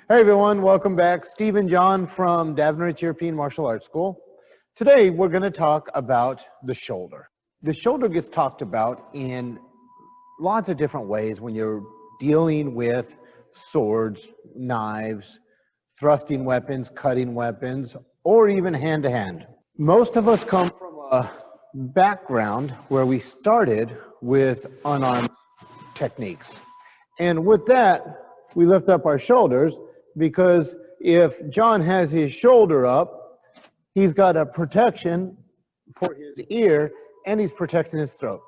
Hey everyone, welcome back. Steve and John from Davnerich European Martial Arts School. Today we're going to talk about the shoulder. The shoulder gets talked about in lots of different ways when you're dealing with swords, knives, thrusting weapons, cutting weapons, or even hand-to-hand. Most of us come from a background where we started with unarmed techniques. And with that, we lift up our shoulders, because if John has his shoulder up, he's got a protection for his ear and he's protecting his throat.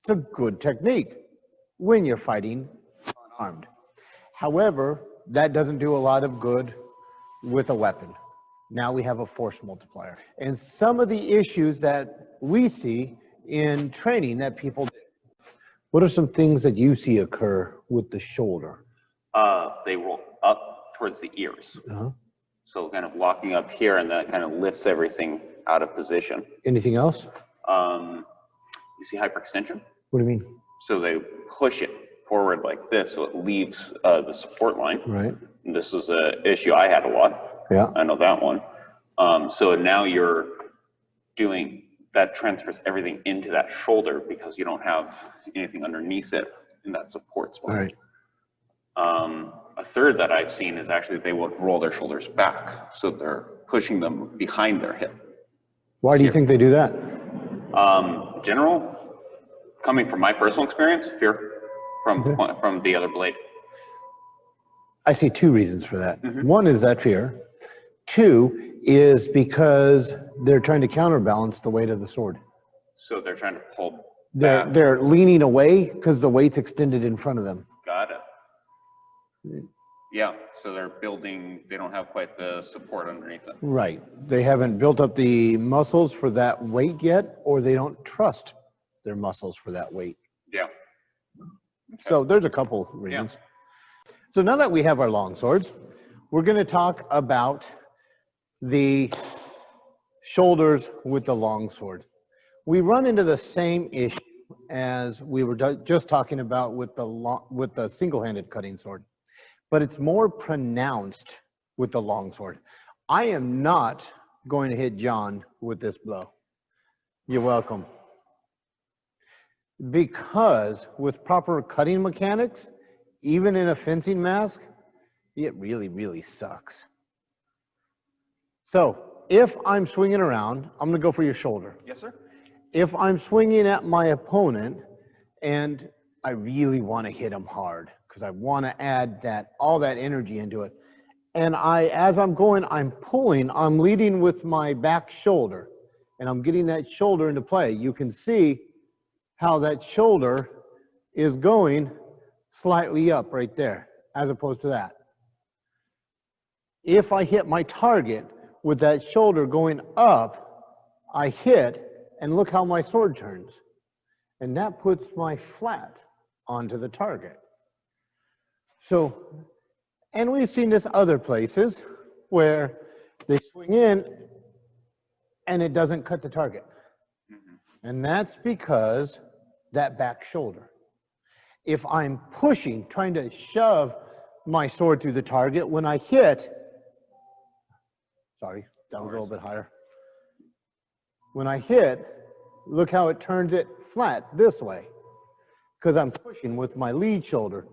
It's a good technique when you're fighting unarmed. However, that doesn't do a lot of good with a weapon. Now we have a force multiplier. And some of the issues that we see in training that people do. What are some things that you see occur with the shoulder? They roll up towards the ears. So kind of locking up here, and then it kind of lifts everything out of position. Anything else? You see hyperextension? What do you mean? So they push it forward like this, so it leaves the support line. Right. And this is an issue I had a lot. Yeah. I know that one. So now you're doing, that transfers everything into that shoulder because you don't have anything underneath it in that support spot. All right. A third that I've seen is actually they will roll their shoulders back, so they're pushing them behind their hip. Why do you think they do that? General, coming from my personal experience, fear from the other blade. I see two reasons for that. One is that fear. Two is because they're trying to counterbalance the weight of the sword. So they're trying to pull back. They're leaning away because the weight's extended in front of them. Got it. Yeah, so they're building, they don't have quite the support underneath them. Right. They haven't built up the muscles for that weight yet, or they don't trust their muscles for that weight. Yeah. Okay. So there's a couple reasons. Yeah. So now that we have our long swords, we're going to talk about the shoulders with the long sword. We run into the same issue as we were just talking about with the single-handed cutting sword, but it's more pronounced with the long sword. I am not going to hit John with this blow. You're welcome. Because with proper cutting mechanics, even in a fencing mask, it really, really sucks. So if I'm swinging around, I'm going to go for your shoulder. Yes, sir. If I'm swinging at my opponent and I really want to hit him hard because I want to add all that energy into it, and as I'm going, I'm pulling, I'm leading with my back shoulder, and I'm getting that shoulder into play. You can see how that shoulder is going slightly up right there, as opposed to that. If I hit my target with that shoulder going up, I hit, and look how my sword turns. And that puts my flat onto the target. So, and we've seen this other places where they swing in and it doesn't cut the target. And that's because that back shoulder. If I'm pushing, trying to shove my sword through the target, when I hit, sorry, that was a little bit higher. When I hit, look how it turns it flat this way, because I'm pushing with my lead shoulder.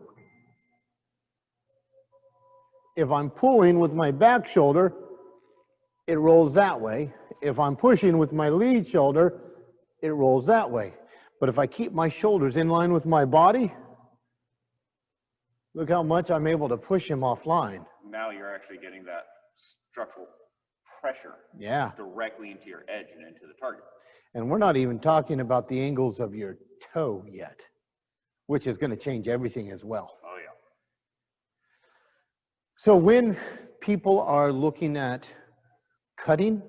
If I'm pulling with my back shoulder, it rolls that way. If I'm pushing with my lead shoulder, it rolls that way. But if I keep my shoulders in line with my body, look how much I'm able to push him offline. Now you're actually getting that structural pressure directly into your edge and into the target. And we're not even talking about the angles of your toe yet, which is going to change everything as well. Oh, yeah. So when people are looking at cutting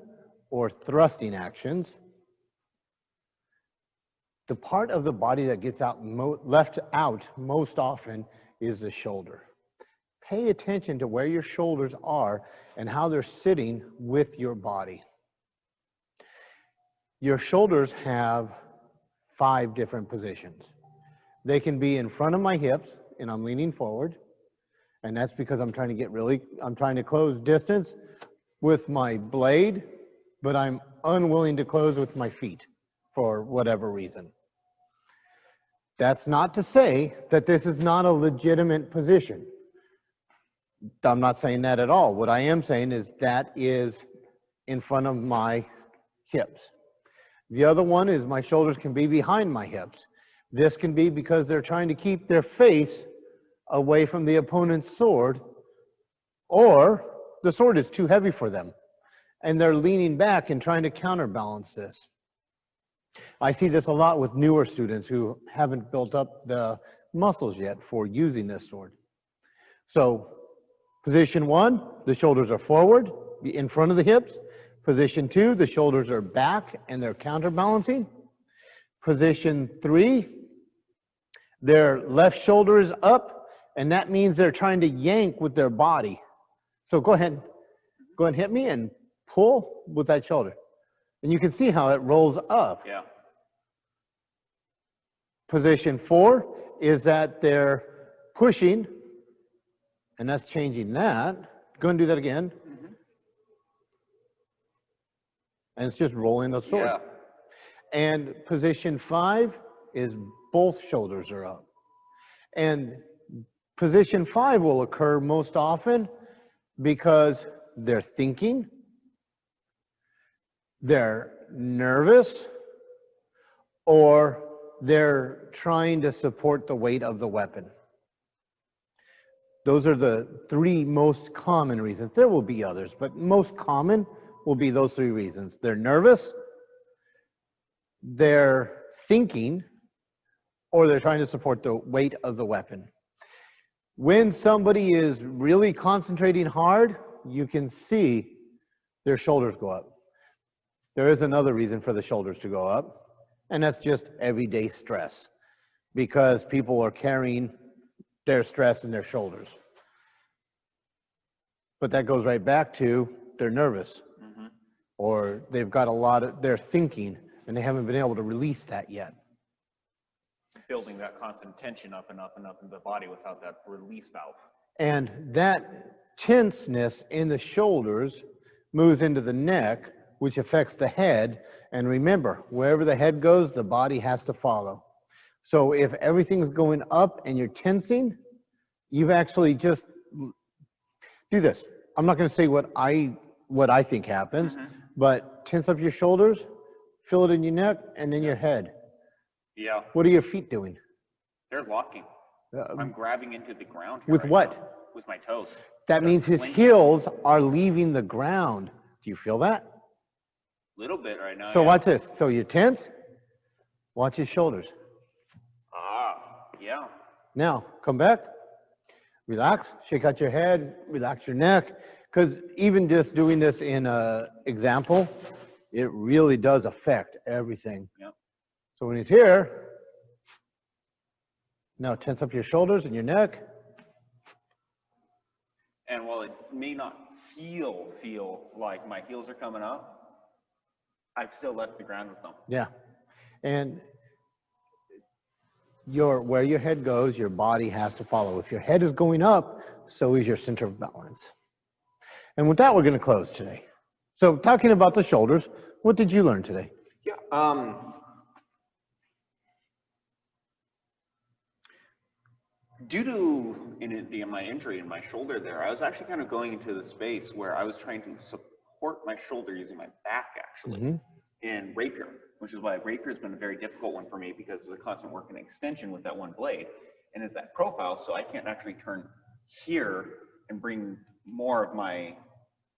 or thrusting actions, the part of the body that gets left out most often is the shoulder. Pay attention to where your shoulders are and how they're sitting with your body. Your shoulders have 5 different positions. They can be in front of my hips, and I'm leaning forward, And that's because I'm trying to close distance with my blade, but I'm unwilling to close with my feet for whatever reason. That's not to say that this is not a legitimate position. I'm not saying that at all. What I am saying is that is in front of my hips. The other one is my shoulders can be behind my hips. This can be because they're trying to keep their face away from the opponent's sword, or the sword is too heavy for them, and they're leaning back and trying to counterbalance this. I see this a lot with newer students who haven't built up the muscles yet for using this sword. So position 1, the shoulders are forward, in front of the hips. Position 2, the shoulders are back and they're counterbalancing. Position 3, their left shoulder is up, and that means they're trying to yank with their body. So go ahead and hit me and pull with that shoulder. And you can see how it rolls up. Yeah. Position 4 is that they're pushing, and that's changing that. Go and do that again. Mm-hmm. And it's just rolling the sword. Yeah. And position 5 is both shoulders are up. And position 5 will occur most often because they're thinking, they're nervous, or they're trying to support the weight of the weapon. Those are the 3 most common reasons. There will be others, but most common will be those 3 reasons. They're nervous, they're thinking, or they're trying to support the weight of the weapon. When somebody is really concentrating hard, you can see their shoulders go up. There is another reason for the shoulders to go up, and that's just everyday stress, because people are carrying their stress in their shoulders. But that goes right back to they're nervous, Mm-hmm. or they've got they're thinking, and they haven't been able to release that yet. Building that constant tension up and up and up in the body without that release valve. And that tenseness in the shoulders moves into the neck, which affects the head. And remember, wherever the head goes, the body has to follow. So if everything's going up and you're tensing, you've actually just do this. I'm not going to say what I think happens, Mm-hmm. but tense up your shoulders, feel it in your neck, and then your head. Yeah. What are your feet doing? They're locking. I'm grabbing into the ground here With right what? now. With my toes. That They're means his clenching. heels are leaving the ground. Do you feel that? Little bit right now. So yeah. watch this. So you're tense. Watch his shoulders. Yeah. Now, come back. Relax. Shake out your head. Relax your neck. Because even just doing this in an example, it really does affect everything. Yep. So when he's here, now tense up your shoulders and your neck. And while it may not feel like my heels are coming up, I've still left the ground with them. Yeah. And where your head goes, your body has to follow. If your head is going up, so is your center of balance. And with that, we're going to close today. So talking about the shoulders, what did you learn today? Yeah. Due to my injury in my shoulder there, I was actually kind of going into the space where I was trying to support my shoulder using my back, actually, in rapier, which is why rapier has been a very difficult one for me because of the constant work and extension with that one blade. And it's that profile, so I can't actually turn here and bring more of my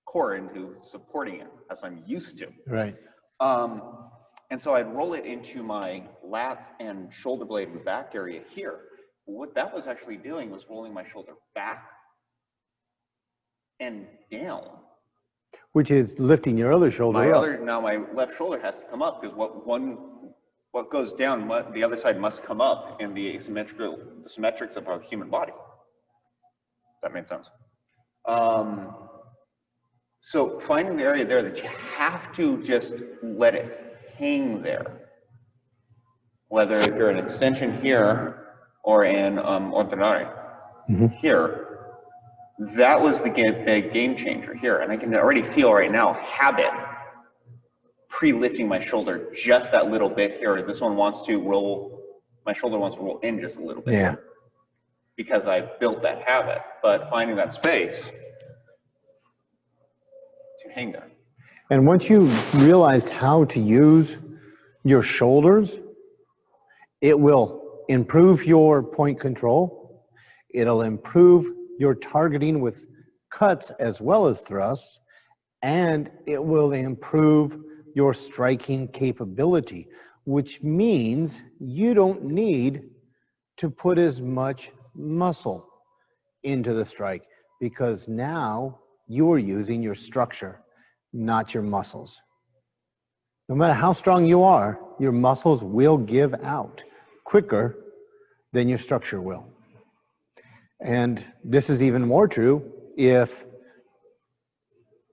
core into supporting it as I'm used to. Right. And so I'd roll it into my lats and shoulder blade and back area here. What that was actually doing was rolling my shoulder back and down. Which is lifting your other shoulder up. Now my left shoulder has to come up because what goes down, the other side must come up in the symmetrics of a human body. That made sense. So finding the area there that you have to just let it hang there, whether you're an extension here or in orthodontry here, that was the big game changer here. And I can already feel right now habit pre-lifting my shoulder just that little bit here. This one wants to roll, my shoulder wants to roll in just a little bit. Yeah. Because I built that habit, but finding that space to hang there. And once you realized how to use your shoulders, it will improve your point control. It'll improve your targeting with cuts as well as thrusts, and it will improve your striking capability, which means you don't need to put as much muscle into the strike, because now you're using your structure, not your muscles. No matter how strong you are, your muscles will give out quicker than your structure will. And this is even more true if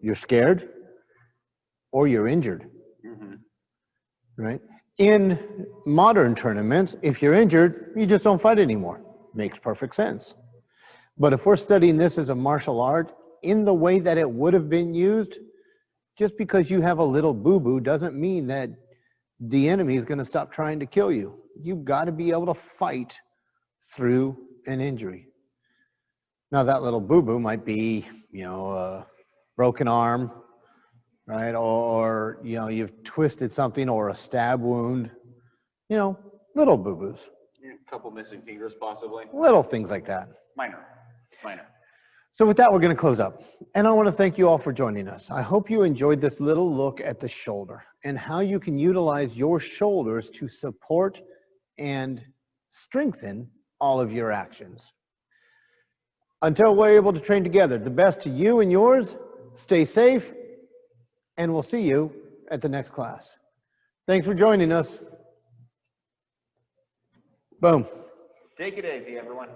you're scared or you're injured, right? In modern tournaments, if you're injured, you just don't fight anymore. Makes perfect sense. But if we're studying this as a martial art in the way that it would have been used, just because you have a little boo-boo doesn't mean that the enemy is going to stop trying to kill you. You've got to be able to fight through an injury. Now, that little boo-boo might be, a broken arm, right? Or, you've twisted something, or a stab wound, little boo-boos. A couple missing fingers, possibly. Little things like that. Minor. So with that, we're going to close up. And I want to thank you all for joining us. I hope you enjoyed this little look at the shoulder and how you can utilize your shoulders to support and strengthen all of your actions. Until we're able to train together, the best to you and yours, stay safe, and we'll see you at the next class. Thanks for joining us. Boom. Take it easy, everyone.